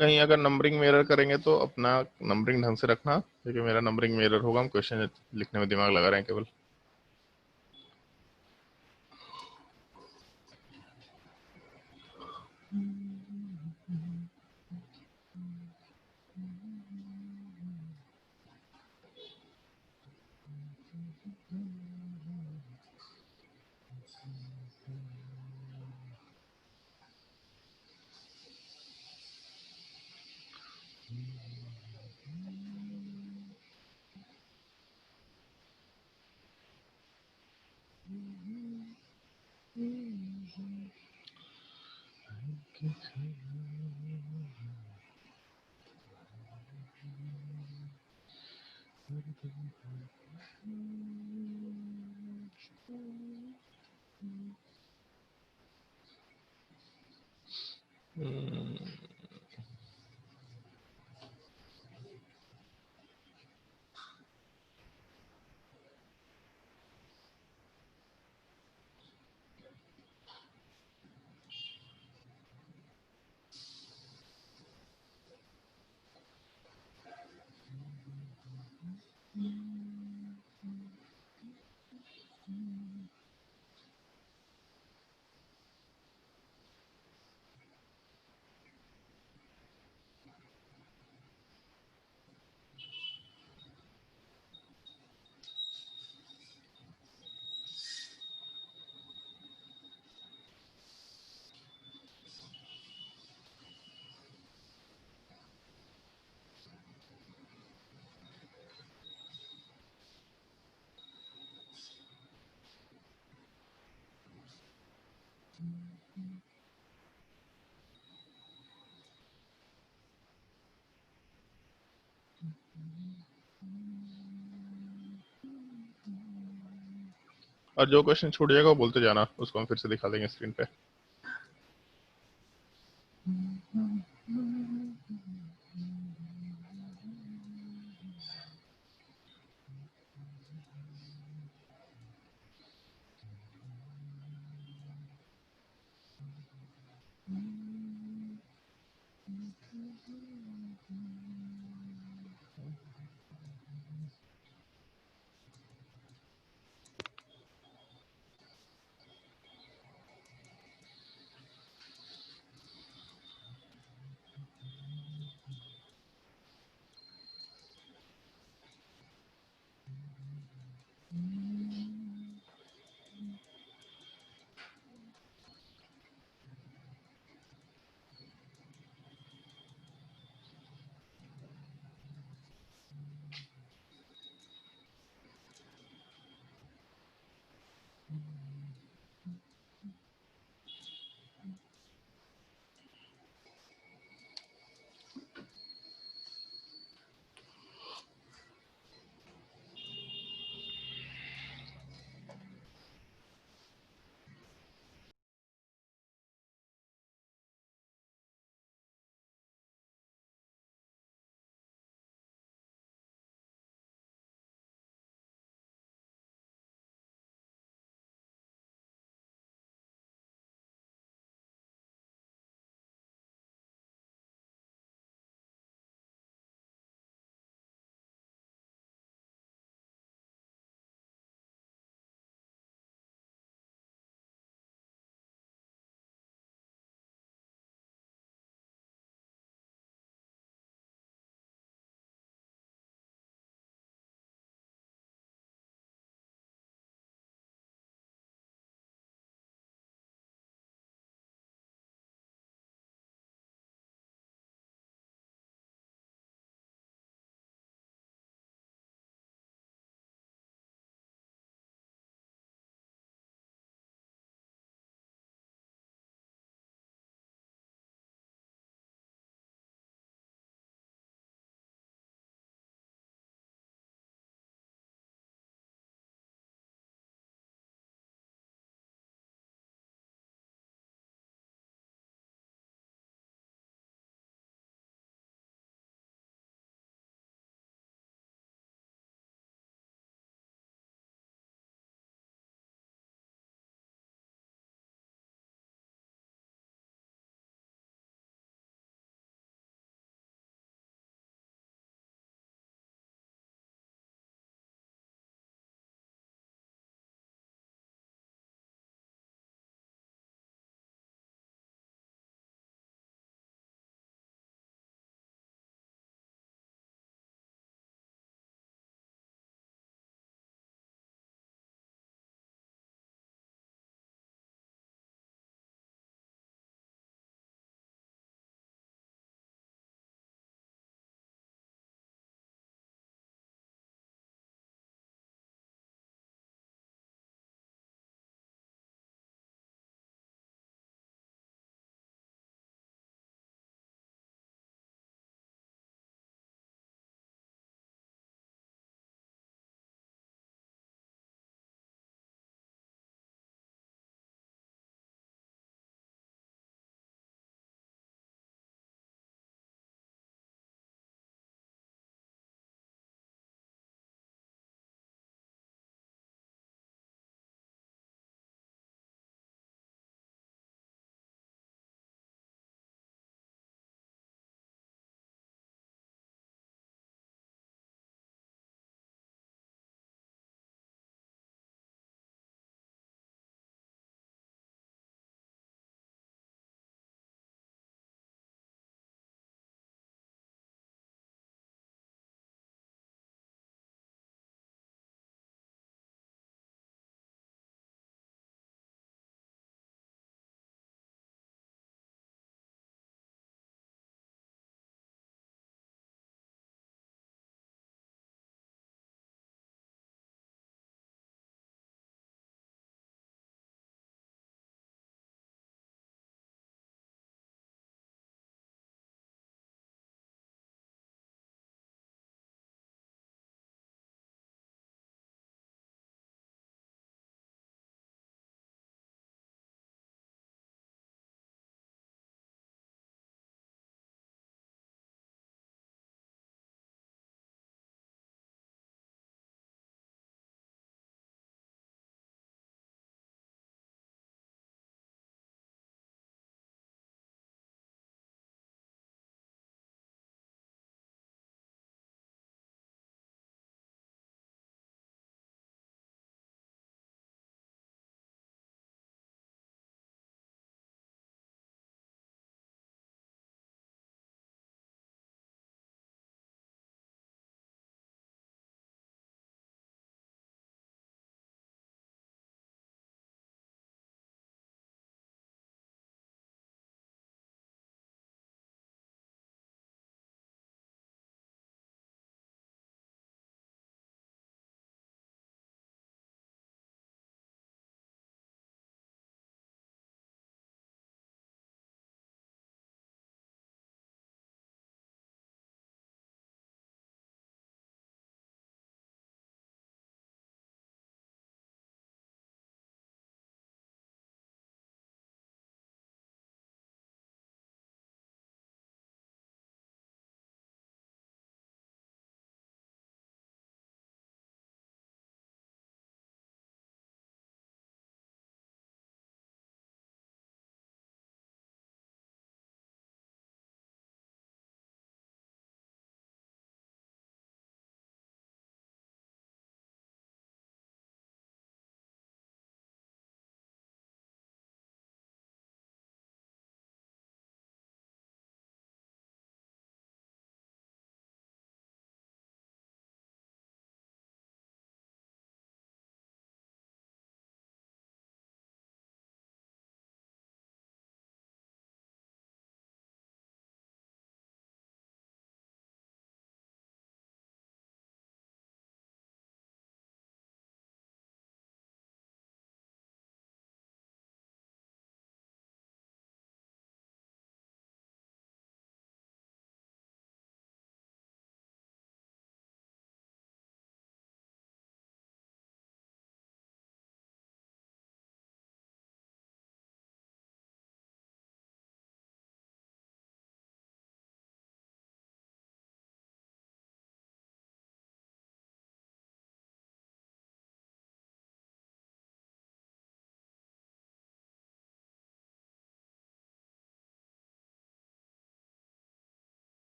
कहीं अगर नंबरिंग में एरर करेंगे तो अपना नंबरिंग ढंग से रखना, क्योंकि मेरा नंबरिंग में एरर होगा, हम क्वेश्चन लिखने में दिमाग लगा रहे हैं केवल। और जो क्वेश्चन छूट जाएगा वो बोलते जाना, उसको हम फिर से दिखा देंगे स्क्रीन पे।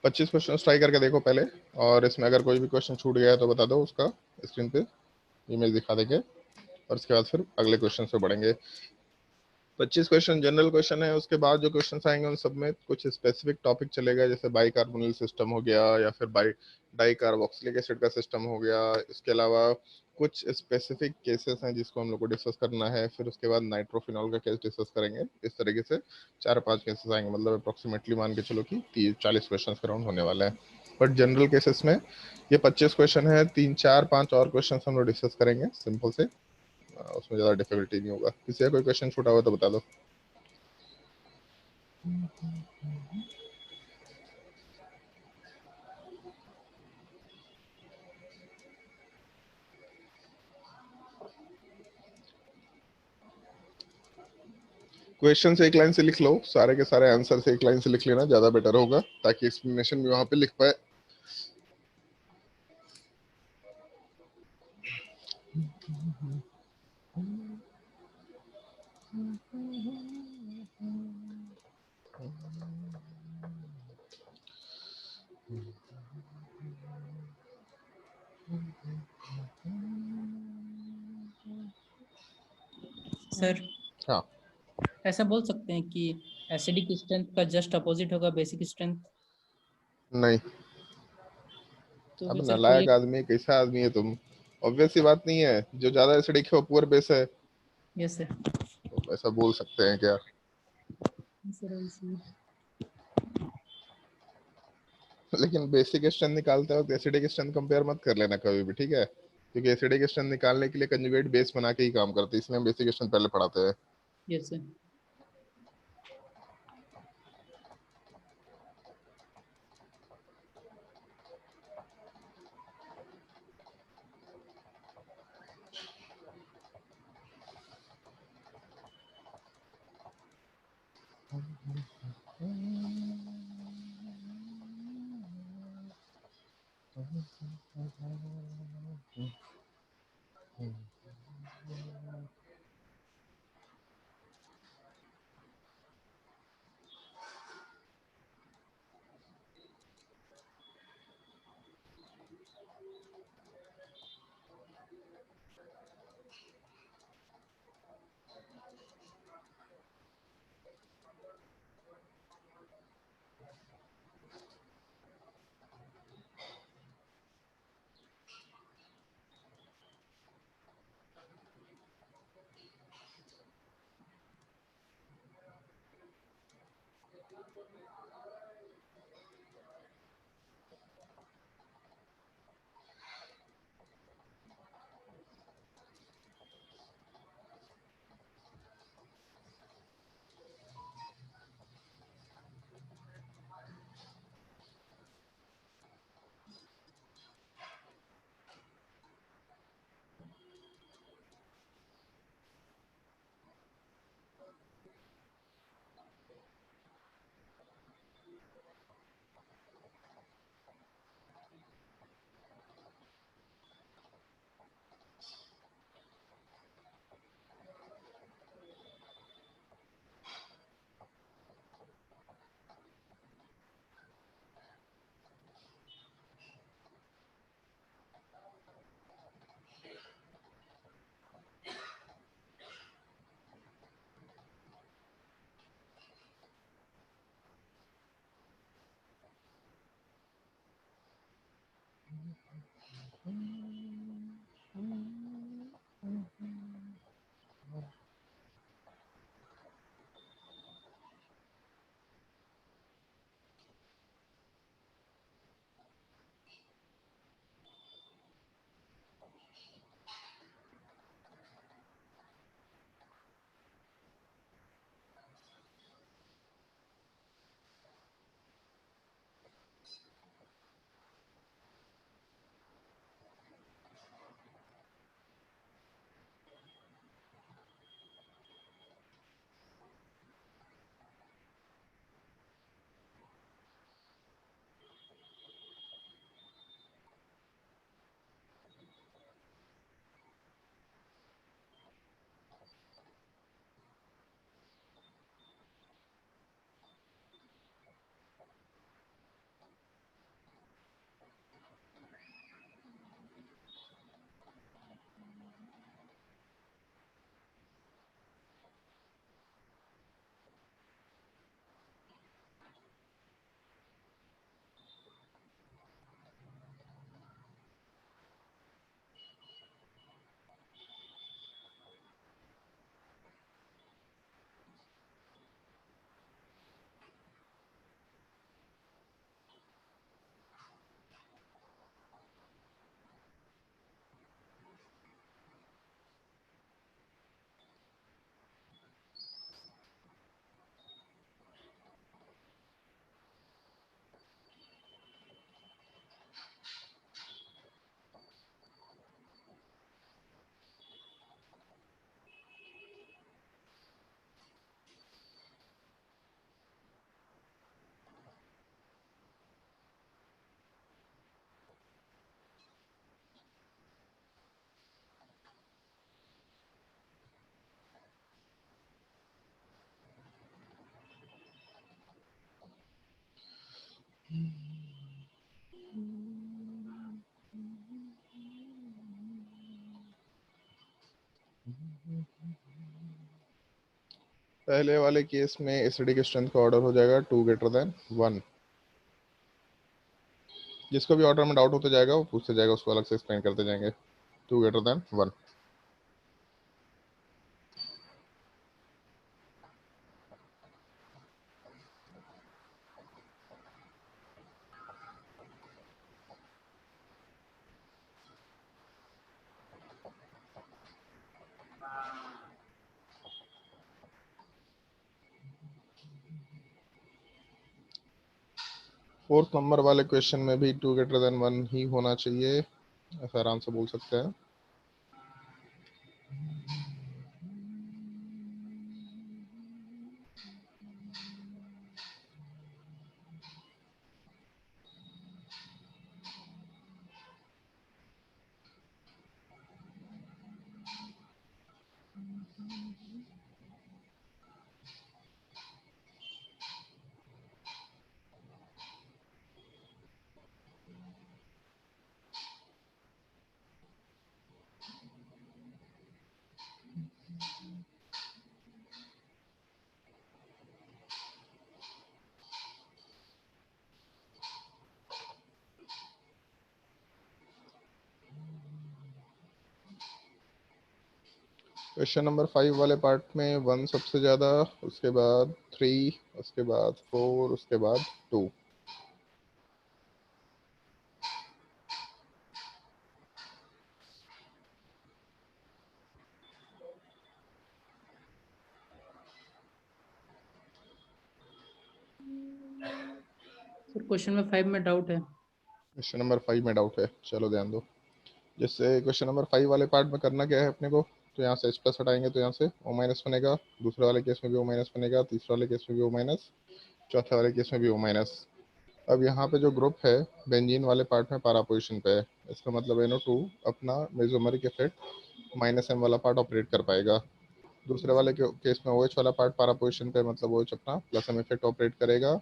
25 क्वेश्चन ट्राई करके देखो पहले, और इसमें अगर कोई भी क्वेश्चन छूट गया है तो बता दो, उसका स्क्रीन पे इमेज दिखा देंगे, और उसके बाद फिर अगले क्वेश्चन पे बढ़ेंगे। 25 क्वेश्चन जनरल क्वेश्चन है, उसके बाद जो क्वेश्चन आएंगे उन सब में कुछ स्पेसिफिक टॉपिक चलेगा, जैसे बाइकार्बोनिल सिस्टम हो गया, या फिर डाई कार्बोक्सिलिक एसिड का सिस्टम हो गया। इसके अलावा कुछ स्पेसिफिक केसेस हैं जिसको हम लोग को डिस्कस करना है, फिर उसके बाद नाइट्रोफिनॉल का केस डिस्कस करेंगे। इस तरीके से 4-5 केसेस आएंगे, मतलब अप्रोक्सीमेटली मान के चलो कि 40 क्वेश्चन का राउंड होने वाला है। बट जनरल केसेस में ये 25 क्वेश्चन है, 3-4-5 और क्वेश्चन हम लोग डिस्कस करेंगे सिंपल से। उसमें ज़्यादा डिफिकल्टी नहीं होगा। किसी का कोई क्वेश्चन छूटा हुआ तो बता दो। क्वेश्चन से एक लाइन से लिख लो, सारे के सारे आंसर से एक लाइन से लिख लेना, ज़्यादा बेटर होगा, ताकि एक्सप्लेनेशन भी वहाँ पे लिख पाए। सर हाँ, ऐसा बोल सकते हैं कि एसिडिक स्ट्रेंथ का जस्ट अपोजिट होगा बेसिक स्ट्रेंथ। नहीं। तो अब फिर सर कोई नालायक एक। आदमी, कैसा आदमी है तुम? ऑब्वियस सी बात नहीं है, जो ज्यादा एसिडिक है वो पुअर बेस है। Yes sir. तो ऐसा बोल सकते हैं क्या? सर ऐसे। लेकिन बेसिक स्ट्रेंथ निकालते वक्त एसिडिक स्ट्रेंथ कंपेयर मत कर लेना कभी भी, ठीक है? क्योंकि एसिडिक स्ट्रेंथ निकालने के लिए कंजुगेट बेस बना के ही काम करते हैं, इसलिए हम बेसिक स्ट्रेंथ पहले पढ़ाते हैं। Yes sir. पहले वाले केस में एसिडिक स्ट्रेंथ का ऑर्डर हो जाएगा 2 ग्रेटर देन 1। जिसको भी ऑर्डर में डाउट होता जाएगा वो पूछते जाएगा, उसको अलग से एक्सप्लेन करते जाएंगे। 2 ग्रेटर देन 1। फोर्थ नंबर वाले क्वेश्चन में भी 2 ग्रेटर देन 1 ही होना चाहिए, ऐसा आराम से बोल सकते हैं। क्वेश्चन नंबर 5 वाले पार्ट में 1 सबसे ज़्यादा, उसके बाद 3, उसके बाद 4, उसके बाद 2। सर क्वेश्चन में 5 में डाउट है। क्वेश्चन नंबर 5 में डाउट है, चलो ध्यान दो। जैसे क्वेश्चन नंबर 5 वाले पार्ट में करना क्या है अपने को, तो यहाँ से एच प्लस हटाएंगे तो यहाँ से ओ माइनस बनेगा, दूसरे वाले केस में भी ओ माइनस बनेगा, तीसरे वाले केस में भी ओ माइनस, चौथे वाले केस में भी ओ माइनस। अब यहाँ पे जो ग्रुप है बेंजीन वाले पार्ट में पारा पोजिशन पे है, इसका मतलब NO2 अपना मेसोमेरिक इफेक्ट माइनस एम वाला पार्ट ऑपरेट कर पाएगा। दूसरे वाले केस में OH वाला पार्ट पारा पोजिशन पे, मतलब OH अपना प्लस एम इफेक्ट ऑपरेट करेगा,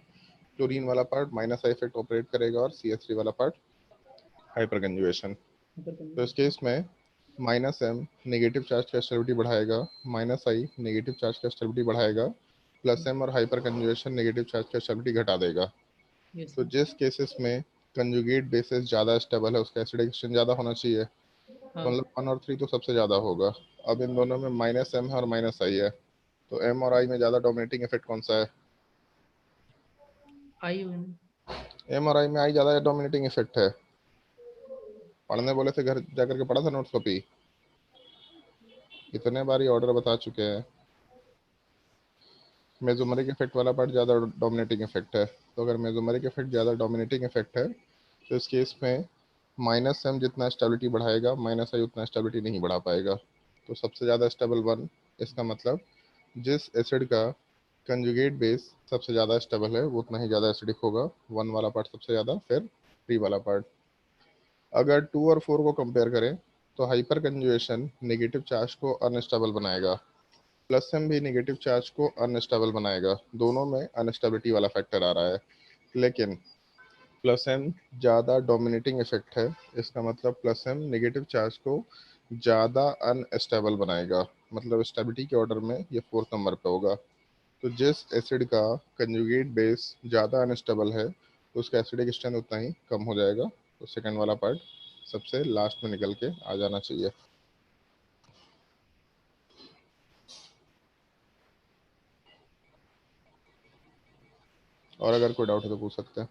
क्लोरीन वाला part minus I effect operate करेगा, और CH3 वाला पार्ट हाइपर कंजुगेशन। तो इस केस में माइनस एम नेगेटिव चार्ज का स्टेबिलिटी बढ़ाएगा, माइनस आई नेगेटिव चार्ज का स्टेबिलिटी बढ़ाएगा, प्लस एम और हाइपर कंजुगेशन नेगेटिव चार्ज का स्टेबिलिटी घटा देगा। यस तो जिस केसेस में कंजुगेट बेसिस ज़्यादा स्टेबल है उसका एसिडिक एक्सचेंज ज़्यादा होना चाहिए, तो मतलब 1 और 3 तो सबसे ज़्यादा होगा। अब इन दोनों में माइनस एम है और माइनस आई है, तो एम और आई में ज़्यादा डोमिनेटिंग इफेक्ट कौन सा है? आई। एम और आई में आई ज़्यादा डोमिनेटिंग इफेक्ट है। पढ़ने बोले थे घर जाकर के पढ़ा था नोट्स कॉपी, इतने बार ये ऑर्डर बता चुके हैं। मेसोमेरिक इफेक्ट वाला पार्ट ज़्यादा डोमिनेटिंग इफेक्ट है, तो अगर मेसोमेरिक इफेक्ट ज़्यादा डोमिनेटिंग इफेक्ट है तो इस केस में माइनस एम जितना स्टेबिलिटी बढ़ाएगा माइनस आई उतना स्टेबिलिटी नहीं बढ़ा पाएगा। तो सबसे ज़्यादा स्टेबल 1, इसका मतलब जिस एसिड का कंजुगेट बेस सबसे ज़्यादा स्टेबल है वो उतना ही ज़्यादा एसिडिक होगा, 1 वाला पार्ट सबसे ज़्यादा, फिर 3 वाला पार्ट। अगर 2 और 4 को कंपेयर करें तो हाइपर कंजुगेशन नेगेटिव चार्ज को अनस्टेबल बनाएगा, प्लस एम भी नेगेटिव चार्ज को अनस्टेबल बनाएगा। दोनों में अनस्टेबिलिटी वाला फैक्टर आ रहा है, लेकिन प्लस एम ज़्यादा डोमिनेटिंग इफेक्ट है, इसका मतलब प्लस एम नेगेटिव चार्ज को ज़्यादा अनस्टेबल बनाएगा, मतलब स्टेबिलिटी के ऑर्डर में ये 4th नंबर पे होगा। तो जिस एसिड का कंजुगेट बेस ज़्यादा अनस्टेबल है तो उसका एसिडिक स्ट्रेंथ उतना ही कम हो जाएगा। तो सेकंड वाला पार्ट सबसे लास्ट में निकल के आ जाना चाहिए। और अगर कोई डाउट है तो पूछ सकते हैं।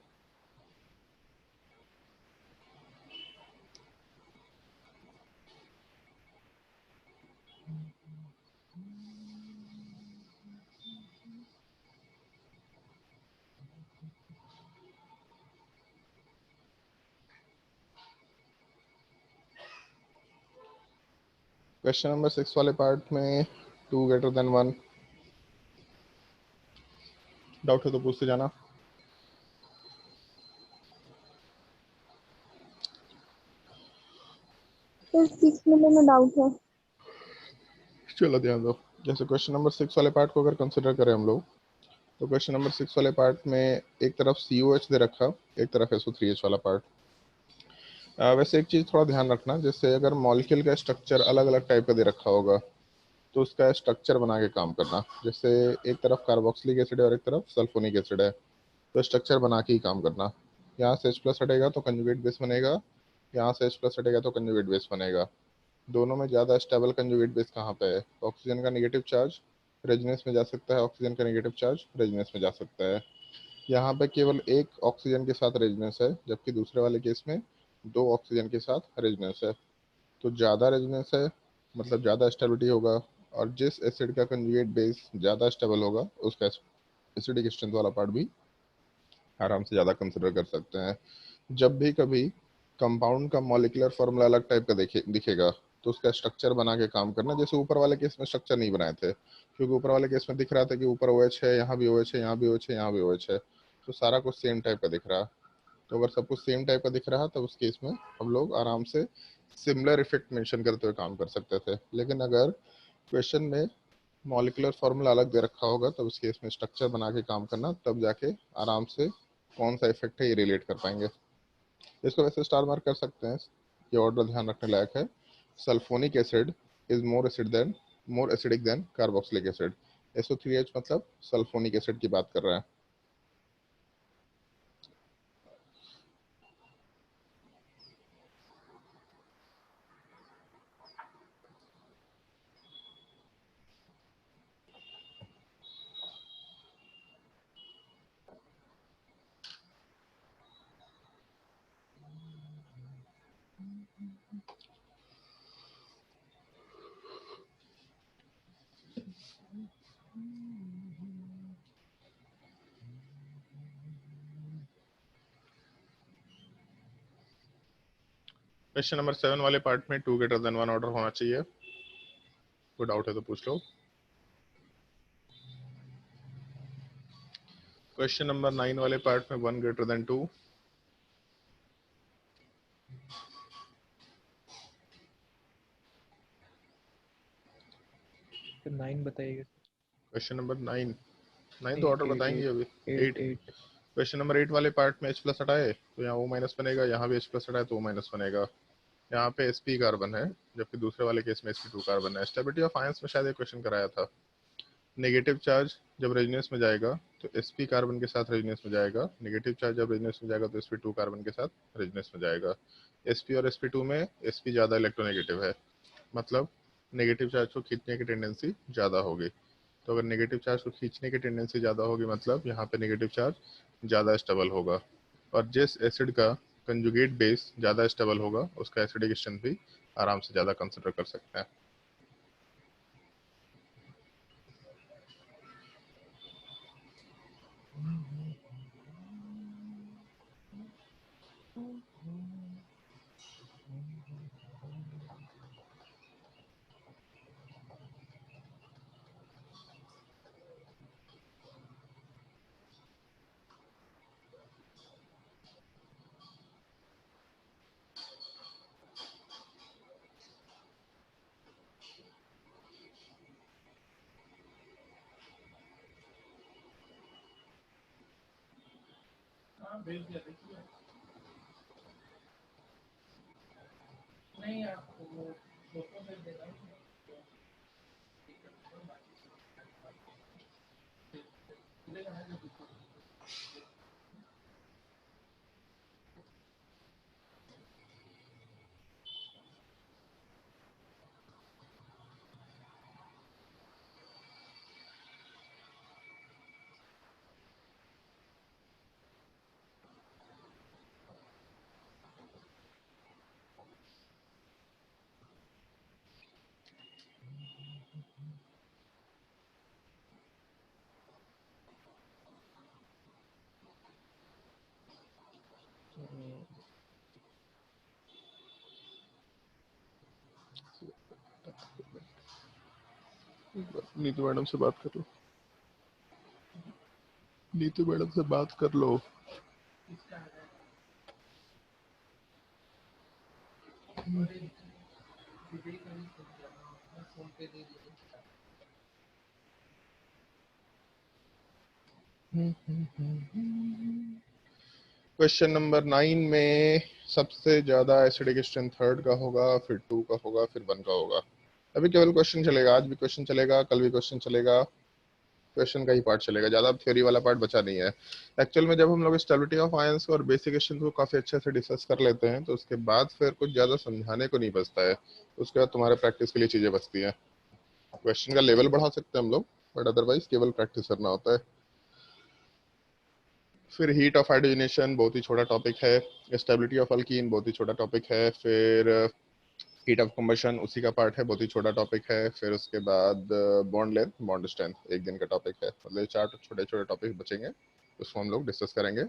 क्वेश्चन नंबर 6 वाले पार्ट में 2 ग्रेटर देन 1, डाउट है तो पूछते जाना। तो 6 में डाउट है। चलो ध्यान दो। जैसे क्वेश्चन नंबर 6 वाले पार्ट को अगर कंसिडर करें हम लोग, तो क्वेश्चन नंबर 6 वाले पार्ट में एक तरफ COH दे रखा, एक तरफ SO3H वाला पार्ट। वैसे एक चीज़ थोड़ा ध्यान रखना, जैसे अगर मॉलिक्यूल का स्ट्रक्चर अलग अलग टाइप का दे रखा होगा तो उसका स्ट्रक्चर बना के काम करना। जैसे एक तरफ कार्बोक्सिलिक एसिड है और एक तरफ सल्फोनिक एसिड है, तो स्ट्रक्चर बना के ही काम करना। यहाँ से H+ हटेगा तो कंजुगेट बेस बनेगा, यहाँ से H+ हटेगा तो कंजुगेट बेस बनेगा। दोनों में ज़्यादा स्टेबल कंजुगेट बेस कहाँ पे है? ऑक्सीजन का नेगेटिव चार्ज रेजोनेंस में जा सकता है, ऑक्सीजन का नेगेटिव चार्ज रेजोनेंस में जा सकता है। यहाँ पे केवल एक ऑक्सीजन के साथ रेजोनेंस है, जबकि दूसरे वाले केस में 2 ऑक्सीजन के साथ रेजोनेंस है। तो ज़्यादा रेजोनेंस है मतलब ज़्यादा स्टेबिलिटी होगा, और जिस एसिड का कंजुगेट बेस ज़्यादा स्टेबल होगा उसका एसिडिक स्ट्रेंथ वाला पार्ट भी आराम से ज़्यादा कंसिडर कर सकते हैं। जब भी कभी कंपाउंड का मॉलिक्यूलर फॉर्मूला अलग टाइप का दिखेगा तो उसका स्ट्रक्चर बना के काम करना। जैसे ऊपर वाले केस में स्ट्रक्चर नहीं बनाए थे, क्योंकि ऊपर वाले केस में दिख रहा था कि ऊपर OH है, यहाँ भी OH है, यहाँ भी OH है, यहाँ भी OH है, तो सारा कुछ सेम टाइप का दिख रहा। तो अगर सब कुछ सेम टाइप का दिख रहा तब उस केस में हम लोग आराम से सिमिलर इफेक्ट मेंशन करते हुए काम कर सकते थे। लेकिन अगर क्वेश्चन में मॉलिक्यूलर फार्मूला अलग दे रखा होगा तब उस केस में स्ट्रक्चर बना के काम करना, तब जाके आराम से कौन सा इफेक्ट है ये रिलेट कर पाएंगे। इसको वैसे स्टार मार्क कर सकते हैं, ये ऑर्डर ध्यान रखने लायक है। Sulphonic acid is more acidic then carboxylic acid. SO3H मतलब सल्फोनिक एसिड की बात कर रहा है। क्वेश्चन नंबर 7 वाले पार्ट में 2 ग्रेटर देन 1 ऑर्डर होना चाहिए। कोई डाउट है तो पूछ लो। क्वेश्चन नंबर 9 वाले पार्ट में 1 ग्रेटर देन 2। तो 9 बताइएगा। क्वेश्चन नंबर 9 तो नहीं, ऑर्डर बताएंगे अभी। 8 8। क्वेश्चन नंबर 8 वाले पार्ट में H+ हटाए तो यहाँ O- बनेगा, यहाँ भी H+ हटाए तो O- बनेगा। यहाँ पे sp कार्बन है, जबकि दूसरे वाले केस में sp2 कार्बन है। स्टेबिलिटी ऑफ आयंस में शायद एक क्वेश्चन कराया था। नेगेटिव चार्ज जब रेजोनेंस में जाएगा तो sp कार्बन के साथ रेजोनेंस में जाएगा, नेगेटिव चार्ज जब रेजोनेंस में जाएगा तो sp2 कार्बन के साथ रेजोनेंस में जाएगा। sp और sp2 में sp ज़्यादा इलेक्ट्रोनेगेटिव है, मतलब नेगेटिव चार्ज को खींचने की टेंडेंसी ज़्यादा होगी। तो अगर नेगेटिव चार्ज को खींचने की टेंडेंसी ज़्यादा होगी मतलब यहाँ पे नेगेटिव चार्ज ज़्यादा स्टेबल होगा, और जिस एसिड का कंजुगेट बेस ज़्यादा स्टेबल होगा उसका एसिडिक स्ट्रेंथ भी आराम से ज़्यादा कंसिडर कर सकते हैं। नहीं आपको वो फोटो भेज देगा। नीतू मैडम से बात कर लो, नीतू मैडम से बात कर लो। फोन पे दे दीजिए। क्वेश्चन नंबर 9 में सबसे ज्यादा एसिडिक स्ट्रेंथ थर्ड का होगा, फिर 2 का होगा, फिर 1 का होगा। अभी केवल क्वेश्चन चलेगा, आज भी क्वेश्चन चलेगा, कल भी क्वेश्चन चलेगा, क्वेश्चन का ही पार्ट चलेगा, ज्यादा थ्योरी वाला पार्ट बचा नहीं है। एक्चुअल में जब हम लोग स्टेबिलिटी ऑफ आयंस और बेसिक स्ट्रेंथ को काफी अच्छे से डिस्कस कर लेते हैं तो उसके बाद फिर कुछ ज्यादा समझाने को नहीं बचता है, उसके बाद तुम्हारे प्रैक्टिस के लिए चीजें बचती हैं। क्वेश्चन का लेवल बढ़ा सकते हैं हम लोग, बट अदरवाइज केवल प्रैक्टिस करना होता है। फिर हीट ऑफ हाइड्रोजनेशन बहुत ही छोटा टॉपिक है, स्टेबिलिटी ऑफ अल्कीन बहुत ही छोटा टॉपिक है, फिर हीट ऑफ कंबशन उसी का पार्ट है, बहुत ही छोटा टॉपिक है। फिर उसके बाद बॉन्ड लेंथ, बॉन्ड स्ट्रेंथ एक दिन का टॉपिक है, मतलब 4 छोटे छोटे टॉपिक बचेंगे, उसको हम लोग डिस्कस करेंगे।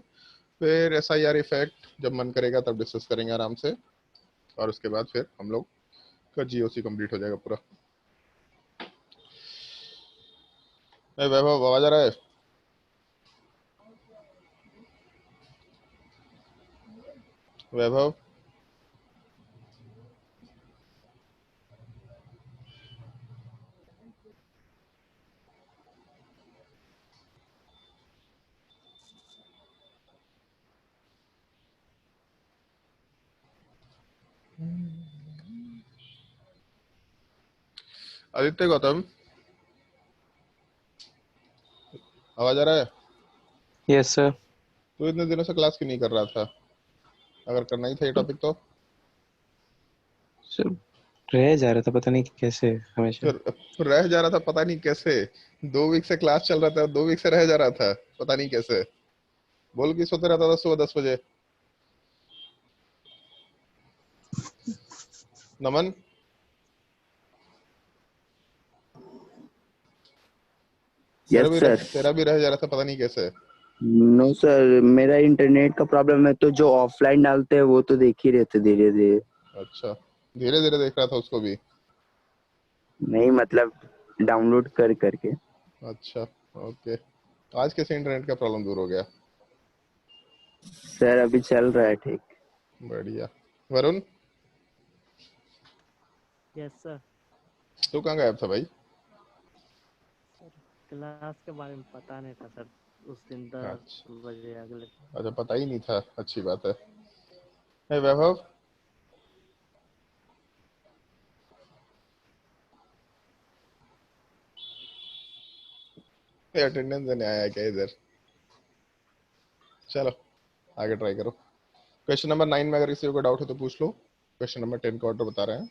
फिर SIR इफेक्ट जब मन करेगा तब डिस्कस करेंगे आराम से, और उसके बाद फिर हम लोग का GOC कंप्लीट हो जाएगा पूरा। वैभव आवाज आ रहा है? वैभव आदित्य गौतम आवाज आ रहा है? Yes sir. तू इतने दिनों से क्लास क्यों नहीं कर रहा था? अगर करना ही था ये टॉपिक तो सर रह जा रहा था, पता नहीं कैसे हमेशा। फिर रह जा रहा था पता नहीं कैसे। 2 वीक से क्लास चल रहा था, 2 वीक से रह जा रहा था पता नहीं कैसे। बोल कि सोते रहता था सुबह 10 बजे। नमन यस सर। तेरा भी रह जा रहा था पता नहीं कैसे। नो सर, मेरा इंटरनेट का प्रॉब्लम है, तो जो ऑफलाइन डालते हैं वो तो देख ही रहते धीरे धीरे। अच्छा, धीरे धीरे देख रहा था उसको भी? नहीं मतलब डाउनलोड कर करके। अच्छा ओके। आज कैसे इंटरनेट का प्रॉब्लम दूर हो गया? सर अभी चल रहा है ठीक। बढ़िया। Varun yes sir. तू कहाँ गायब था भाई? सर क्लास के बारे में पता नहीं था सर, उस दिन 10 अच्छा बजे अगले। अच्छा, पता ही नहीं था, अच्छी बात है। हे वैभव अटेंडेंस देने आया है क्या इधर? चलो आगे ट्राई करो। क्वेश्चन नंबर 9 में अगर किसी को डाउट हो तो पूछ लो। क्वेश्चन नंबर 10 का ऑर्डर बता रहे हैं।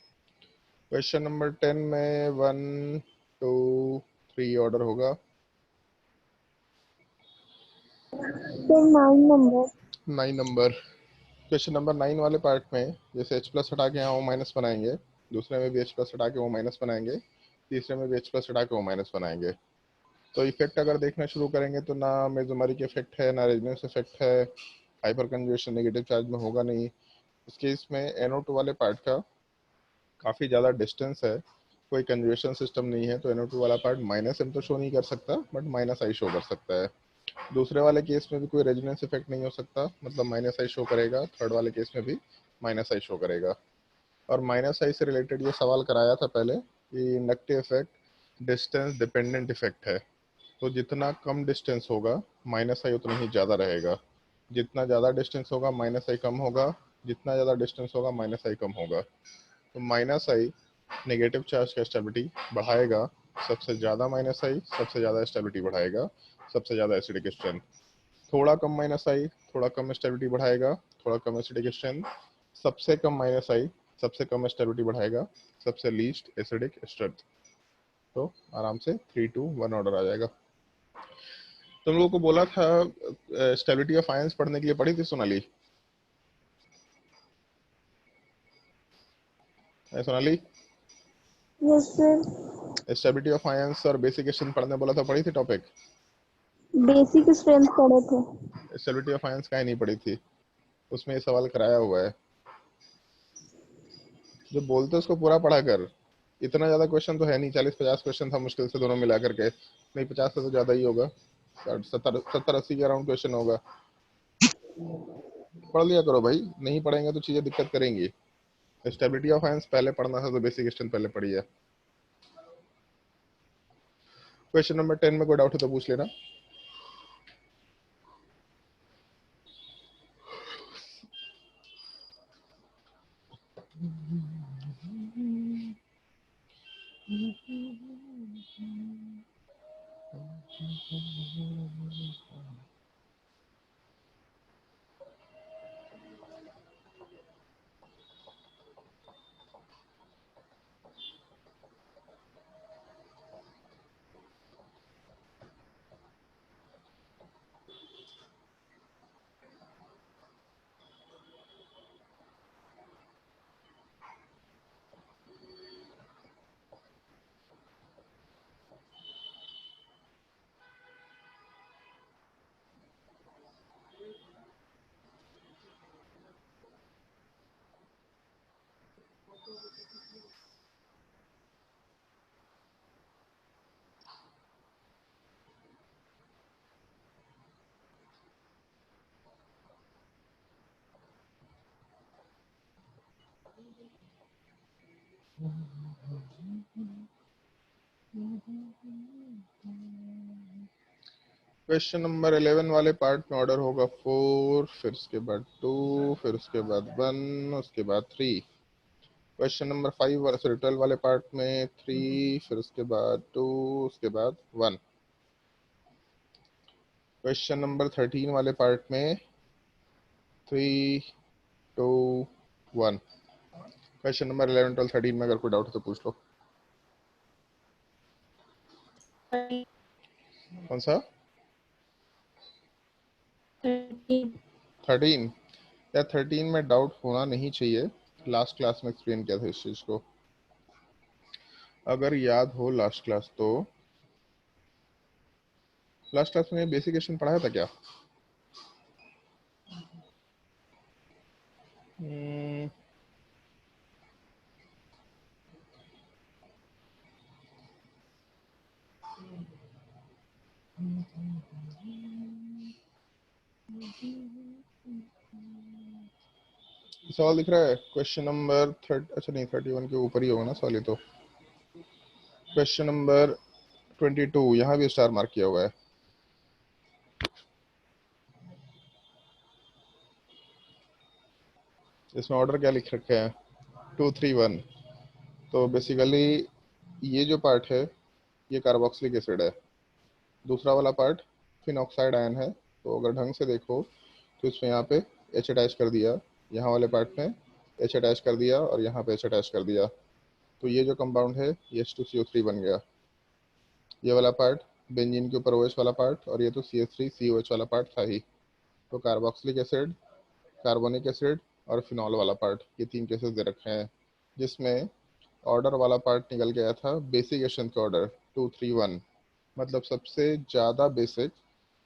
क्वेश्चन नंबर 10 में 1 2 3 ऑर्डर होगा। फिर 9 नंबर क्वेश्चन नंबर 9 वाले पार्ट में जैसे H प्लस हटा के यहाँ वो माइनस बनाएंगे, दूसरे में भी H प्लस हटा के वो माइनस बनाएंगे, तीसरे में भी H प्लस हटा के वो माइनस बनाएंगे। तो इफेक्ट अगर देखना शुरू करेंगे तो ना मेसोमेरिक इफेक्ट है ना रेजोनेंस इफेक्ट है, हाइपर कंजुगेशन नेगेटिव चार्ज में होगा नहीं। इस केस में NO2 वाले पार्ट का काफ़ी ज़्यादा डिस्टेंस है, कोई कंजुगेशन सिस्टम नहीं है, तो NO2 वाला पार्ट माइनस M तो शो नहीं कर सकता बट माइनस I शो कर सकता है। दूसरे वाले केस में भी कोई रेजोनेंस इफेक्ट नहीं हो सकता, मतलब माइनस I शो करेगा। थर्ड वाले केस में भी माइनस I शो करेगा। और माइनस I से रिलेटेड ये सवाल कराया था पहले कि inductive effect distance dependent effect है, तो जितना कम डिस्टेंस होगा माइनस I उतना ही ज़्यादा रहेगा, जितना ज़्यादा डिस्टेंस होगा माइनस I कम होगा, जितना ज़्यादा डिस्टेंस होगा माइनस I कम होगा। तो माइनस I नेगेटिव चार्ज का स्टेबिलिटी बढ़ाएगा, सबसे ज़्यादा माइनस I सबसे ज़्यादा स्टेबिलिटी बढ़ाएगा, सबसे ज़्यादा एसिडिक स्ट्रेंथ। थोड़ा कम माइनस I थोड़ा कम स्टेबिलिटी बढ़ाएगा, थोड़ा कम एसिडिक स्ट्रेंथ। सबसे कम माइनस I सबसे कम स्टेबिलिटी बढ़ाएगा, सबसे लीस्ट एसिडिक स्ट्रेंथ। तो आराम से 3 2 1 ऑर्डर आ जाएगा। तुम लोगों को बोला था स्टेबिलिटी ऑफ आयंस पढ़ने के लिए, पढ़ी थी Sonali? Sonali yes sir. Stability of ions और बेसिक स्ट्रेंथ पढ़ने बोला था, पढ़ी थी टॉपिक? बेसिक स्ट्रेंथ पढ़े थे। स्टेबिलिटी ऑफ आयंस काहे नहीं पढ़ी थी? उसमें ये सवाल कराया हुआ है। जो बोलते उसको पूरा पढ़ा कर। इतना ज्यादा क्वेश्चन तो है नहीं, 40-50 क्वेश्चन था मुश्किल से दोनों मिला करके, नहीं 50 से तो ज्यादा ही होगा, 70-80 के अराउंड क्वेश्चन होगा। पढ़ लिया करो भाई, नहीं पढ़ेंगे तो चीजें दिक्कत करेंगी। स्टेबिलिटी ऑफ आयंस पहले पढ़ना था तो बेसिक स्ट्रेंथ पहले पढ़ी है। क्वेश्चन नंबर 10 में कोई डाउट है तो पूछ लेना। क्वेश्चन नंबर 11 वाले पार्ट में ऑर्डर होगा 4, फिर उसके बाद 2, फिर उसके बाद 1, उसके बाद 3। क्वेश्चन नंबर 5 वाले, सॉरी 12 वाले पार्ट में 3, फिर उसके बाद 2, उसके बाद 1। क्वेश्चन नंबर 13 वाले पार्ट में 3, 2, 1। क्वेश्चन नंबर 11, 12, 13 में अगर कोई डाउट हो तो पूछ लो। कौन सा 13? या 13 में डाउट होना नहीं चाहिए, लास्ट क्लास में एक्सप्लेन किया था इस चीज को, अगर याद हो लास्ट क्लास तो। लास्ट क्लास में बेसिक क्वेश्चन पढ़ाया था क्या? सवाल दिख रहा है क्वेश्चन नंबर अच्छा नहीं 31 के ऊपर ही होगा ना सवाल, ये तो क्वेश्चन नंबर 22 यहाँ भी स्टार मार्क किया हुआ है। इसमें ऑर्डर क्या लिख रखा है? 2, 3, 1। तो बेसिकली ये जो पार्ट है ये कार्बोक्सिलिक एसिड है, दूसरा वाला पार्ट फिनॉक्साइड आयन है। तो अगर ढंग से देखो तो इसमें यहाँ पे H अटैच कर दिया, यहाँ वाले पार्ट में H अटैच कर दिया और यहाँ पे H अटैच कर दिया, तो ये जो कंपाउंड है ये H2CO3 बन गया। ये वाला पार्ट बेंजीन के ऊपर OH वाला पार्ट, और ये तो CH3COH वाला पार्ट था ही। तो कार्बोक्सिलिक एसिड, कार्बोनिक एसिड और फिनॉल वाला पार्ट, ये 3 केसेस दे रखे हैं, जिसमें ऑर्डर वाला पार्ट निकल गया था बेसिक एशन का ऑर्डर 2, 3, 1। मतलब सबसे ज़्यादा बेसिक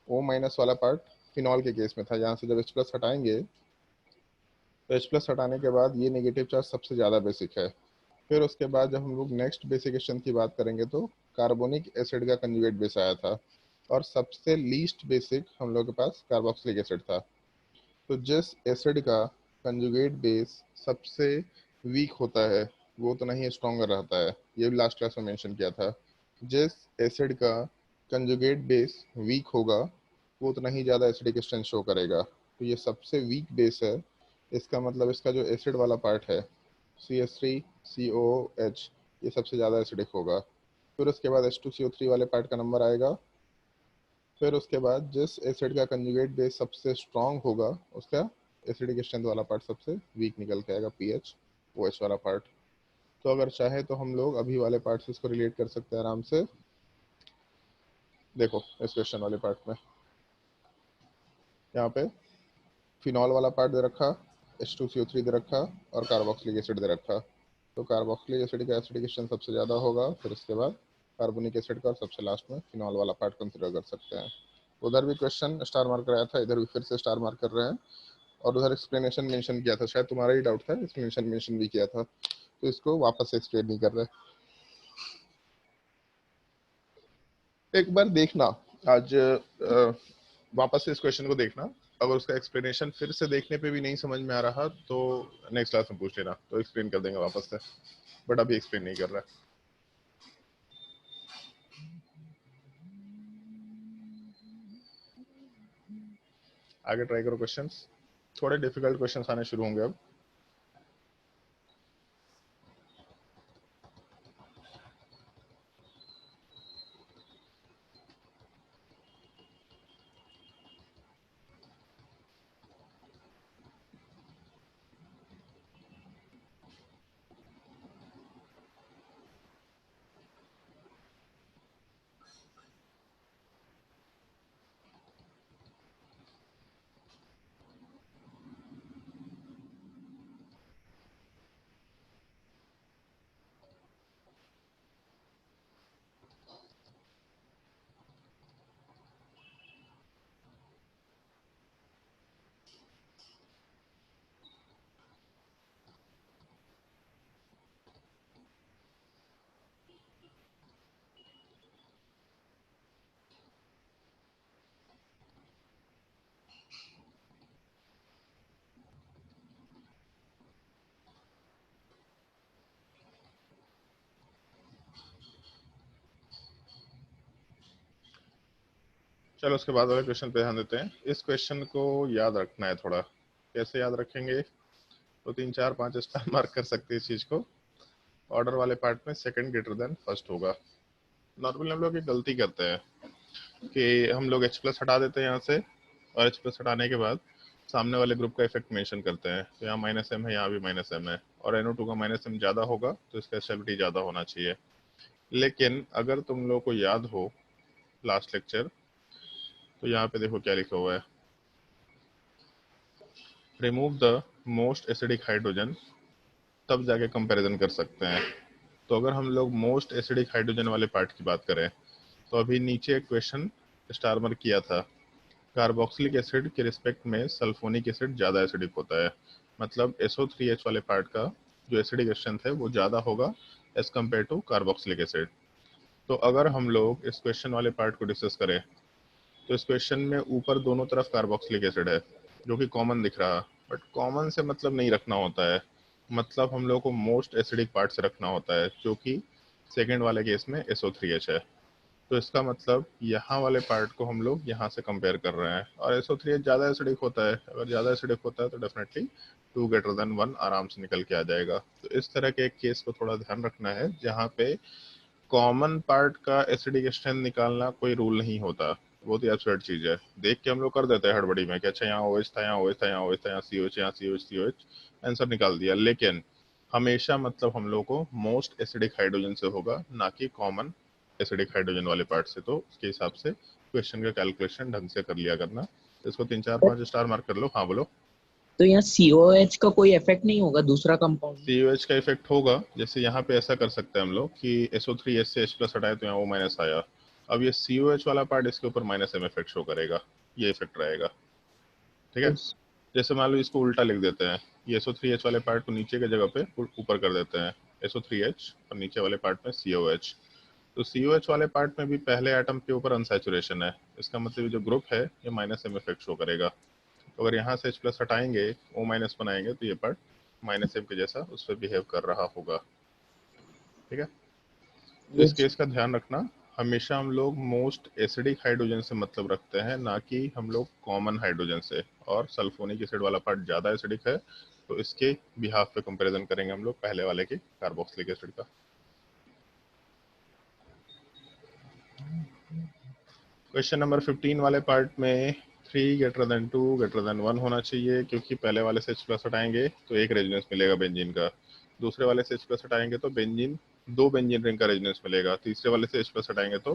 O- वाला पार्ट फिनॉल के केस में था। यहाँ से जब H+ हटाएंगे तो H+ हटाने के बाद ये नेगेटिव चार्ज सबसे ज़्यादा बेसिक है। फिर उसके बाद जब हम लोग नेक्स्ट बेसिक एशन की बात करेंगे तो कार्बोनिक एसिड का कंजुगेट बेस आया था, और सबसे लीस्ट बेसिक हम लोग के पास कार्बोक्सिलिक एसिड था। तो जिस एसिड का कंजुगेट बेस सबसे वीक होता है वो उतना ही स्ट्रॉन्गर रहता है, ये भी लास्ट क्लास में मेंशन किया था। जिस एसिड का कंजुगेट बेस वीक होगा वो उतना ही ज़्यादा एसिडिक स्ट्रेंथ शो करेगा। तो ये सबसे वीक बेस है, इसका मतलब इसका जो एसिड वाला पार्ट है CH3COOH ये सबसे ज़्यादा एसिडिक होगा। फिर उसके बाद H2CO3 वाले पार्ट का नंबर आएगा। फिर उसके बाद जिस एसिड का कंजुगेट बेस सबसे स्ट्रॉन्ग होगा उसका एसिडिक स्ट्रेंथ वाला पार्ट सबसे वीक निकल के आएगा, PHOH वाला पार्ट। तो अगर चाहे तो हम लोग अभी वाले पार्ट से इसको रिलेट कर सकते हैं आराम से। देखो इस क्वेश्चन वाले पार्ट में यहाँ पे फिनॉल वाला पार्ट दे रखा, H2CO3 दे रखा और कार्बोक्सिलिक एसिड दे रखा। तो कार्बोक्सिलिक एसिड का एसिडिक स्ट्रेंथ सबसे ज़्यादा होगा, फिर उसके बाद कार्बोनिक एसिड का, और सबसे लास्ट में फिनॉल वाला पार्ट कंसिडर कर सकते हैं। उधर भी क्वेश्चन स्टार मार्क कराया था, इधर भी फिर से स्टार मार्क कर रहे हैं। और उधर एक्सप्लेनेशन मेंशन किया था, शायद तुम्हारा ही डाउट था, एक्सप्लेनेशन मेंशन भी किया था, तो इसको वापस से एक्सप्लेन नहीं कर रहे। एक बार देखना आज वापस से इस क्वेश्चन को देखना, अगर उसका एक्सप्लेनेशन फिर से देखने पे भी नहीं समझ में आ रहा तो नेक्स्ट क्लास में पूछ लेना, तो एक्सप्लेन कर देंगे वापस से, बट अभी एक्सप्लेन नहीं कर रहा है। आगे ट्राई करो क्वेश्चंस, थोड़े डिफिकल्ट क्वेश्चंस आने शुरू होंगे अब। चलो उसके बाद वाले क्वेश्चन पे ध्यान देते हैं। इस क्वेश्चन को याद रखना है थोड़ा। कैसे याद रखेंगे? तो 3 4 5 स्टार मार्क कर सकते हैं इस चीज को। ऑर्डर वाले पार्ट में सेकंड ग्रेटर देन फर्स्ट होगा। नॉर्मली हम लोग एक गलती करते हैं कि हम लोग H प्लस हटा देते हैं यहाँ से, और H प्लस हटाने के बाद सामने वाले ग्रुप का इफेक्ट मेंशन करते हैं। तो यहाँ माइनस एम है, यहाँ भी माइनस एम है, और NO2 का माइनस एम ज्यादा होगा तो इसका स्टेबिलिटी ज्यादा होना चाहिए। लेकिन अगर तुम लोग को याद हो लास्ट लेक्चर, तो यहाँ पे देखो क्या लिखा हुआ है, remove the most acidic hydrogen, तब जाके कंपैरिजन कर सकते हैं। तो अगर हम लोग मोस्ट एसिडिक हाइड्रोजन वाले पार्ट की बात करें, तो अभी नीचे एक क्वेश्चन स्टार मार्क किया था, कार्बोक्सिलिक एसिड के रिस्पेक्ट में सल्फोनिक एसिड ज्यादा एसिडिक होता है। मतलब SO3H वाले पार्ट का जो एसिडिक स्ट्रेंथ है वो ज्यादा होगा as compare to carboxylic acid. तो अगर हम लोग इस क्वेश्चन वाले पार्ट को डिस्कस करें, तो इस क्वेश्चन में ऊपर दोनों तरफ कार्बोक्सिलिक एसिड है जो कि कॉमन दिख रहा, बट कॉमन से मतलब नहीं रखना होता है। मतलब हम लोग को मोस्ट एसिडिक पार्ट से रखना होता है, जो कि सेकेंड वाले केस में SO3H है। तो इसका मतलब यहाँ वाले पार्ट को हम लोग यहाँ से कंपेयर कर रहे हैं, और SO3H ज़्यादा एसिडिक होता है। अगर ज़्यादा एसिडिक होता है तो डेफिनेटली 2 ग्रेटर देन 1 आराम से निकल के आ जाएगा। तो इस तरह के एक केस को थोड़ा ध्यान रखना है, जहाँ पे कॉमन पार्ट का एसिडिक स्ट्रेंथ निकालना कोई रूल नहीं होता। बहुत ही एब्सर्ड चीज है, देख के हम लोग कर देते हैं हड़बड़ी में कि अच्छा यहाँ OH था, यहाँ OH था, यहाँ OH था, यहाँ COH, यहाँ COH, आंसर निकाल दिया। लेकिन हमेशा मतलब हम लोग को मोस्ट एसिडिक हाइड्रोजन से होगा, ना कि कॉमन एसिडिक हाइड्रोजन वाले पार्ट से। तो उसके हिसाब से क्वेश्चन का कैलकुलेशन ढंग से कर लिया करना। इसको 3 4 5 स्टार मार्क कर लो। हाँ बोलो। तो यहाँ COH का कोई इफेक्ट नहीं होगा दूसरा कंपाउंड? COH का इफेक्ट होगा। जैसे यहाँ पे ऐसा कर सकते हैं हम लोग कि SO3H से H प्लस हटाए तो यहाँ O माइनस आया। अब ये COH वाला पार्ट इसके ऊपर माइनस एम इफेक्ट शो करेगा, ये इफेक्ट रहेगा। ठीक है। जैसे मान लो इसको उल्टा लिख देते हैं, ये SO3H वाले पार्ट को नीचे की जगह पे ऊपर कर देते हैं, SO3H, और नीचे वाले पार्ट में COH। तो COH वाले पार्ट में भी पहले एटम के ऊपर अनसैचुरेशन है, इसका मतलब जो ग्रुप है ये माइनस एम इफेक्ट शो करेगा। तो अगर यहाँ से H प्लस हटाएंगे, O माइनस बनाएंगे, तो ये पार्ट माइनस एम के जैसा उस पर बिहेव कर रहा होगा। ठीक है। तो इस केस का ध्यान रखना, हमेशा हम लोग मोस्ट एसिडिक हाइड्रोजन से मतलब रखते हैं, ना कि हम लोग कॉमन हाइड्रोजन से। और सल्फोनिक एसिड वाला पार्ट ज्यादा एसिडिक है, तो इसके बिहाफ पे कंपैरिजन करेंगे हम लोग पहले वाले के कार्बोक्सिलिक एसिड का। क्वेश्चन नंबर 15 वाले पार्ट में 3 ग्रेटर देन 2 ग्रेटर देन 1 होना चाहिए, क्योंकि पहले वाले से H प्लस हटाएंगे तो एक रेजोनेंस मिलेगा बेंजीन का, दूसरे वाले से H प्लस हटाएंगे तो बेंजीन 2 बेंजीन रिंग का रेजोनेंस मिलेगा, तीसरे वाले से H प्लस हटाएंगे तो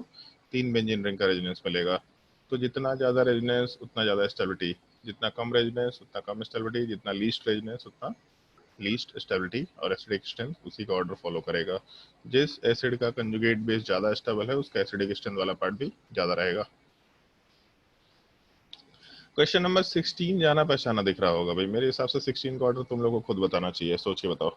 3 बेंजीन रिंग का रेजोनेंस मिलेगा। तो जितना ज्यादा रेजोनेंस उतना ज्यादा स्टेबिलिटी, जितना कम रेजोनेंस उतना कम स्टेबिलिटी, जितना लीस्ट रेजोनेंस उतना लीस्ट स्टेबिलिटी, और एसिडिक स्ट्रेंथ उसी का ऑर्डर फॉलो करेगा। जिस एसिड का कंजुगेट बेस ज्यादा स्टेबल है उसका एसिडिक स्ट्रेंथ वाला पार्ट भी ज्यादा रहेगा। क्वेश्चन नंबर 16 जाना पहचाना दिख रहा होगा भाई, मेरे हिसाब से 16 का ऑर्डर तुम लोगों को खुद बताना चाहिए, सोच के बताओ।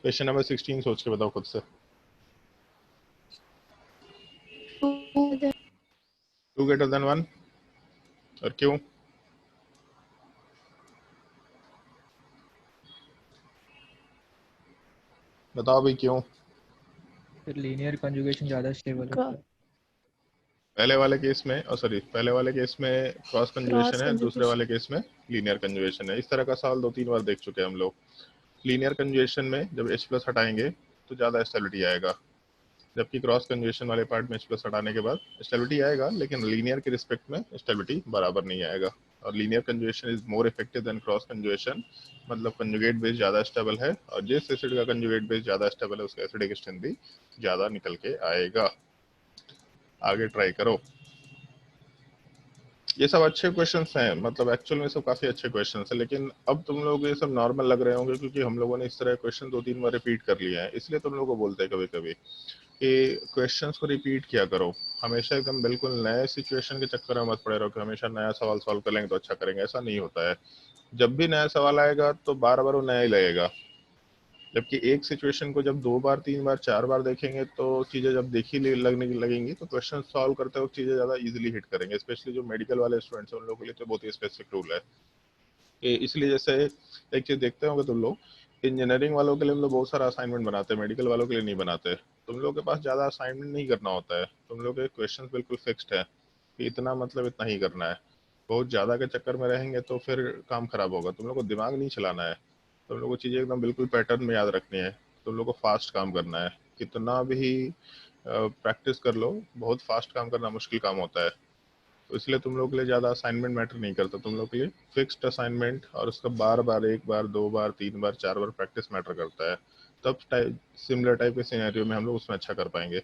क्वेश्चन नंबर 16 सोच के बताओ खुद से। 2 ग्रेटर देन 1, और क्यों? बताओ भाई क्यों? लीनियर कंजुगेशन ज्यादा स्टेबल होता है। पहले वाले केस में, सॉरी, पहले वाले केस में क्रॉस कंजुगेशन है, दूसरे वाले केस में लीनियर कंजुगेशन है। इस तरह का सवाल 2-3 बार देख चुके हैं हम लोग। लीनियर कंजुगेशन में जब H प्लस हटाएंगे तो ज्यादा स्टेबिलिटी आएगा, जबकि क्रॉस कंजुगेशन वाले पार्ट में H प्लस हटाने के बाद स्टेबिलिटी आएगा, लेकिन लीनियर के रिस्पेक्ट में स्टेबिलिटी बराबर नहीं आएगा। और linear conjugation is more effective than cross conjugation, मतलब कंजुगेट बेस ज्यादा स्टेबल है, और जिस एसिड का कंजुगेट बेस ज्यादा स्टेबल है उसका एसिडिक स्ट्रेंथ भी ज्यादा निकल के आएगा। आगे ट्राई करो। ये सब अच्छे क्वेश्चंस हैं, मतलब एक्चुअल में सब काफी अच्छे क्वेश्चंस हैं, लेकिन अब तुम लोग ये सब नॉर्मल लग रहे होंगे क्योंकि हम लोगों ने इस तरह क्वेश्चन 2-3 बार रिपीट कर लिए हैं, इसलिए तुम लोगों को बोलते हैं कभी कभी कि क्वेश्चंस को रिपीट किया करो। हमेशा एकदम बिल्कुल नए सिचुएशन के चक्कर में मत पड़े रहो कि हमेशा नया सवाल सॉल्व कर लेंगे तो अच्छा करेंगे, ऐसा नहीं होता है। जब भी नया सवाल आएगा तो बार बार वो नया ही लगेगा, जबकि एक सिचुएशन को जब 2 बार 3 बार 4 बार देखेंगे तो चीजें जब देखी लगने लगेंगी तो क्वेश्चन सॉल्व करते वक्त चीजें ज्यादा इजीली हिट करेंगे। स्पेशली जो मेडिकल वाले स्टूडेंट्स हैं उन लोगों के लिए तो बहुत ही स्पेसिफिक रूल है। इसलिए जैसे एक चीज देखते होंगे तुम लोग इंजीनियरिंग वालों के लिए हम लोग बहुत सारा असाइनमेंट बनाते हैं, मेडिकल वालों के लिए नहीं बनाते। तुम लोग के पास ज़्यादा असाइनमेंट नहीं करना होता है, तुम लोग के क्वेश्चंस बिल्कुल फिक्स्ड है कि इतना मतलब इतना ही करना है। बहुत ज़्यादा के चक्कर में रहेंगे तो फिर काम खराब होगा। तुम लोग को दिमाग नहीं चलाना है, तुम लोग को चीज़ें एकदम बिल्कुल पैटर्न में याद रखनी है। तुम लोग को फास्ट काम करना है, कितना भी प्रैक्टिस कर लो, बहुत फास्ट काम करना मुश्किल काम होता है। तो इसलिए तुम लोग के लिए ज़्यादा असाइनमेंट मैटर नहीं करता, तुम लोग के लिए फिक्स्ड असाइनमेंट और उसका बार बार, एक बार, दो बार, तीन बार, चार बार प्रैक्टिस मैटर करता है। तब सिमिलर टाइप के सिनेरियो में हम लोग उसमें अच्छा कर पाएंगे।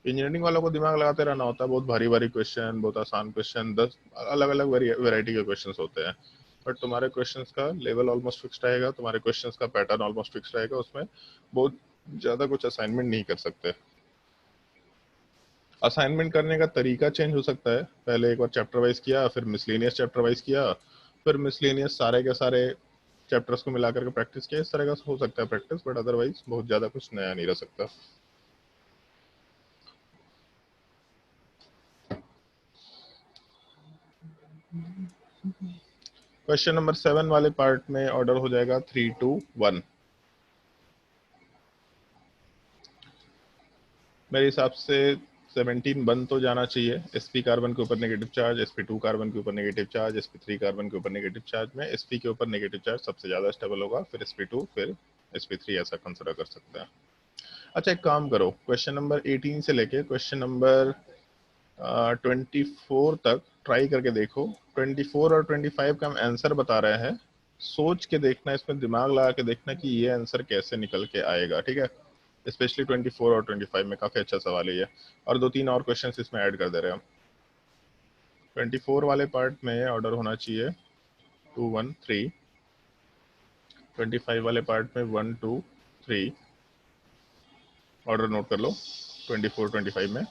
इंजीनियरिंग वालों को दिमाग लगाते रहना होता है, बहुत भारी भारी क्वेश्चन, बहुत आसान क्वेश्चन, 10 अलग अलग वेराइटी के क्वेश्चन होते हैं। बट तुम्हारे क्वेश्चंस का लेवल ऑलमोस्ट फिक्स रहेगा, तुम्हारे क्वेश्चंस का पैटर्न ऑलमोस्ट फिक्स रहेगा, उसमें बहुत ज़्यादा कुछ असाइनमेंट नहीं कर सकते। असाइनमेंट करने का तरीका चेंज हो सकता है, पहले एक बार चैप्टर वाइज किया, फिर मिसलेनियस चैप्टर वाइज किया, फिर मिसलेनियस सारे के सारे चैप्टर्स को मिला करके प्रैक्टिस किया। इस तरह का हो सकता है प्रैक्टिस, बट अदरवाइज बहुत ज़्यादा कुछ नया नहीं रह सकता। क्वेश्चन नंबर 7 वाले पार्ट में ऑर्डर हो जाएगा 3, 2, 1। मेरे हिसाब से 17 बन तो जाना चाहिए। sp कार्बन के ऊपर नेगेटिव चार्ज, sp2 कार्बन के ऊपर नेगेटिव चार्ज, sp3 कार्बन के ऊपर नेगेटिव चार्ज में sp के ऊपर नेगेटिव चार्ज सबसे ज्यादा स्टेबल होगा, फिर sp2, फिर sp3, ऐसा कंसिडर कर सकते हैं। अच्छा, एक काम करो, क्वेश्चन नंबर 18 से लेके क्वेश्चन नंबर 24 तक ट्राई करके देखो। 24 और 25 का हम आंसर बता रहे हैं, सोच के देखना, इसमें दिमाग लगा के देखना कि ये आंसर कैसे निकल के आएगा, ठीक है। स्पेशली 24 और 25 में काफी अच्छा सवाल है ये, और 2-3 और क्वेश्चंस इसमें ऐड कर दे रहे हैं हम। 24 वाले पार्ट में ऑर्डर होना चाहिए 2, 1, 3। 25 वाले पार्ट में 1, 2, 3 ऑर्डर नोट कर लो 24, 25 में।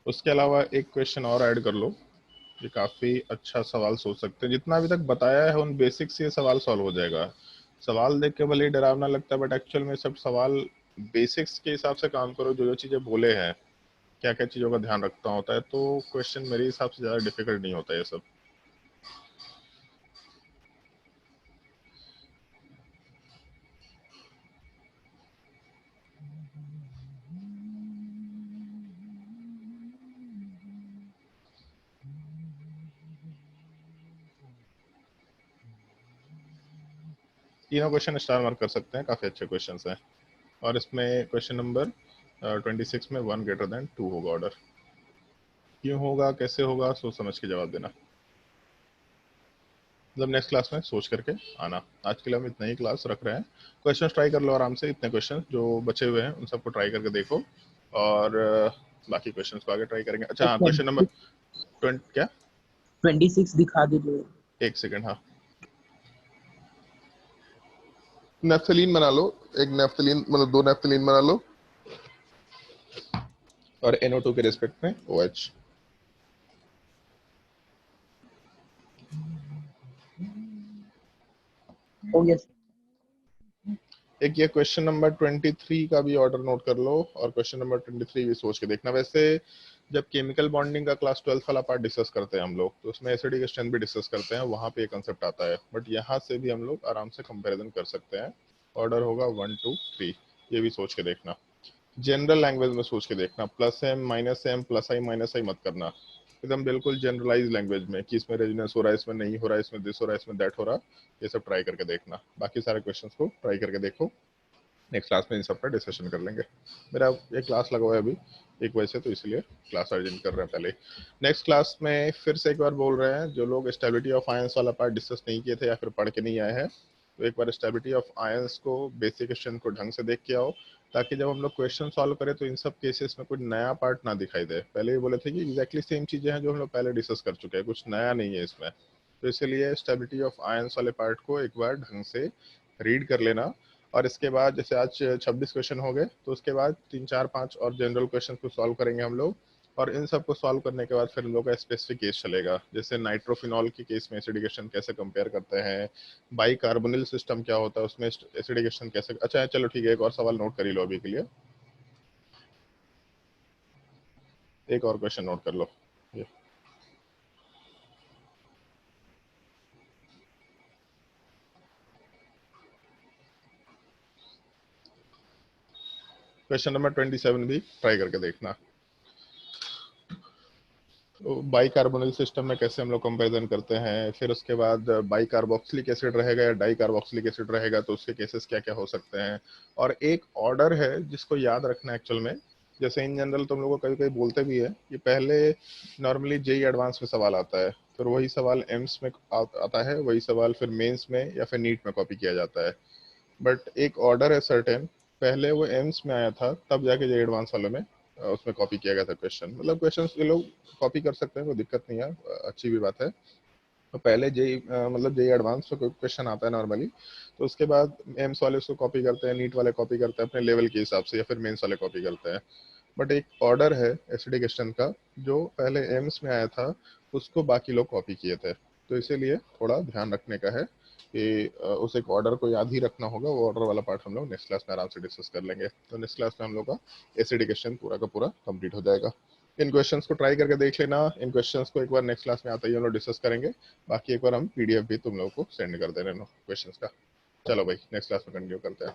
उसके अलावा एक क्वेश्चन और ऐड कर लो, ये काफी अच्छा सवाल सोच सकते हैं। जितना अभी तक बताया है उन बेसिक से ये सवाल सॉल्व हो जाएगा। सवाल देख के भले ही डरावना लगता है, बट एक्चुअल में सब सवाल बेसिक्स के हिसाब से काम करो, जो जो चीजें बोले हैं, क्या क्या चीजों का ध्यान रखता होता है, तो क्वेश्चन मेरे हिसाब से ज्यादा डिफिकल्ट नहीं होता ये सब। तीनों क्वेश्चन स्टार मार्क कर सकते हैं, काफी अच्छे क्वेश्चन हैं। और इसमें क्वेश्चन नंबर 26 में 1 ग्रेटर देन 2 होगा ऑर्डर। क्यों होगा, कैसे होगा, सोच समझ के जवाब देना। मतलब नेक्स्ट क्लास में सोच करके आना। आज के लिए हम इतना ही क्लास रख रहे हैं। क्वेश्चन ट्राई कर लो आराम से, इतने क्वेश्चन जो बचे हुए हैं उन सबको ट्राई करके देखो, और बाकी क्वेश्चंस को आगे ट्राई करेंगे। अच्छा हाँ, क्वेश्चन नंबर 20 क्या 26 दिखा दीजिए। एक सेकंड, हाँ नेफ्थलीन बना लो, एक नेफ्थलीन मतलब 2 नेफ्थलीन बना लो, और NO2 के रिस्पेक्ट में OH। हो गया। एक ये क्वेश्चन नंबर 23 का भी ऑर्डर नोट कर लो, और क्वेश्चन नंबर 23 भी सोच के देखना। वैसे जब केमिकल बॉन्डिंग का क्लास 12 वाला पार्ट डिस्कस करते हैं हम लोग, तो उसमें एसिडिक स्ट्रेंथ भी डिस्कस करते हैं, वहां पे ये कंसेप्ट आता है, बट यहाँ से भी हम लोग आराम से कंपैरिजन कर सकते हैं। ऑर्डर होगा 1, 2, 3, ये भी सोच के देखना। जनरल लैंग्वेज में सोच के देखना, plus M minus M, plus I minus I मत करना, एकदम बिल्कुल जनरलाइज लैंग्वेज में कि इसमें रेजोनेंस हो रहा है, इसमें नहीं हो रहा है, इसमें दिस हो रहा है, इसमें दैट हो रहा है, ये सब ट्राई करके देखना। बाकी सारे क्वेश्चंस को ट्राई करके देखो, नेक्स्ट क्लास में इन सब पर डिस्कशन कर लेंगे। मेरा एक क्लास लगा हुआ है अभी 1 बजे से, तो इसलिए क्लास अर्जेंट कर रहे हैं पहले। नेक्स्ट क्लास में फिर से एक बार बोल रहे हैं, जो लोग स्टेबिलिटी ऑफ आयंस वाला पार्ट डिस्कस नहीं किए थे या फिर पढ़ के नहीं आए हैं, तो एक बार स्टेबिलिटी ऑफ आयंस को, बेसिक क्वेश्चन को ढंग से देख के आओ, ताकि जब हम लोग क्वेश्चन सॉल्व करें तो इन सब केसेस में कुछ नया पार्ट ना दिखाई दे। पहले ही बोले थे कि एग्जैक्टली सेम चीजें हैं जो हम लोग पहले डिस्कस कर चुके हैं, कुछ नया नहीं है इसमें। तो इसलिए स्टेबिलिटी ऑफ आयंस वाले पार्ट को एक बार ढंग से रीड कर लेना, और इसके बाद जैसे आज 26 क्वेश्चन हो गए, तो उसके बाद 3, 4, 5 और जनरल क्वेश्चन को सॉल्व करेंगे हम लोग, और इन सब को सॉल्व करने के बाद फिर हम लोग का स्पेसिफिक केस चलेगा। जैसे नाइट्रोफिनॉल के केस में एसिडिकेशन कैसे कंपेयर करते हैं, बाइकार्बोनिल सिस्टम क्या होता है, उसमें एसिडिकेशन कैसे। अच्छा चलो ठीक है, एक और सवाल नोट कर ही लो अभी के लिए। एक और क्वेश्चन नोट कर लो। ये क्वेश्चन नंबर 27 भी ट्राई करके देखना। बाई कार्बोनिल सिस्टम में कैसे हम लोग कंपैरिजन करते हैं, फिर उसके बाद बाई कार्बोक्सिलिक एसिड रहेगा या डाई कार्बोक्सिलिक एसिड रहेगा तो उसके केसेस क्या क्या हो सकते हैं। और एक ऑर्डर है जिसको याद रखना एक्चुअल में, जैसे इन जनरल तुम लोगों को कभी कभी बोलते भी है कि पहले नॉर्मली जेई एडवांस में सवाल आता है, फिर वही सवाल एम्स में आता है, वही सवाल फिर मेंस में या फिर नीट में कॉपी किया जाता है। बट एक ऑर्डर है सर्टेन, पहले वो एम्स में आया था तब जाके जेई एडवांस वालों में उसमें कॉपी किया गया था क्वेश्चन। मतलब क्वेश्चन ये लोग कॉपी कर सकते हैं, कोई दिक्कत नहीं है, अच्छी भी बात है। तो पहले जेई मतलब जेई एडवांस में कोई क्वेश्चन आता है नॉर्मली, तो उसके बाद एम्स वाले उसको कॉपी करते हैं, नीट वाले कॉपी करते हैं अपने लेवल के हिसाब से, या फिर मेंस वाले कॉपी करते हैं। बट एक ऑर्डर है एसिडिक क्वेश्चन का, जो पहले एम्स में आया था उसको बाकी लोग कॉपी किए थे। तो इसीलिए थोड़ा ध्यान रखने का है कि उस एक ऑर्डर को याद ही रखना होगा। वो ऑर्डर वाला पार्ट हम लोग नेक्स्ट क्लास में आराम से डिस्कस कर लेंगे। तो नेक्स्ट क्लास में हम लोग का एसिडिक क्वेश्चन पूरा का पूरा कंप्लीट हो जाएगा। इन क्वेश्चंस को ट्राई करके देख लेना। इन क्वेश्चंस को एक बार नेक्स्ट क्लास में आता ही हम लोग डिस्कस करेंगे। बाकी एक बार हम पीडीएफ भी तुम लोगों को सेंड कर दे रहे हैं क्वेश्चंस का। चलो भाई नेक्स्ट क्लास में कंटिन्यू करते हैं।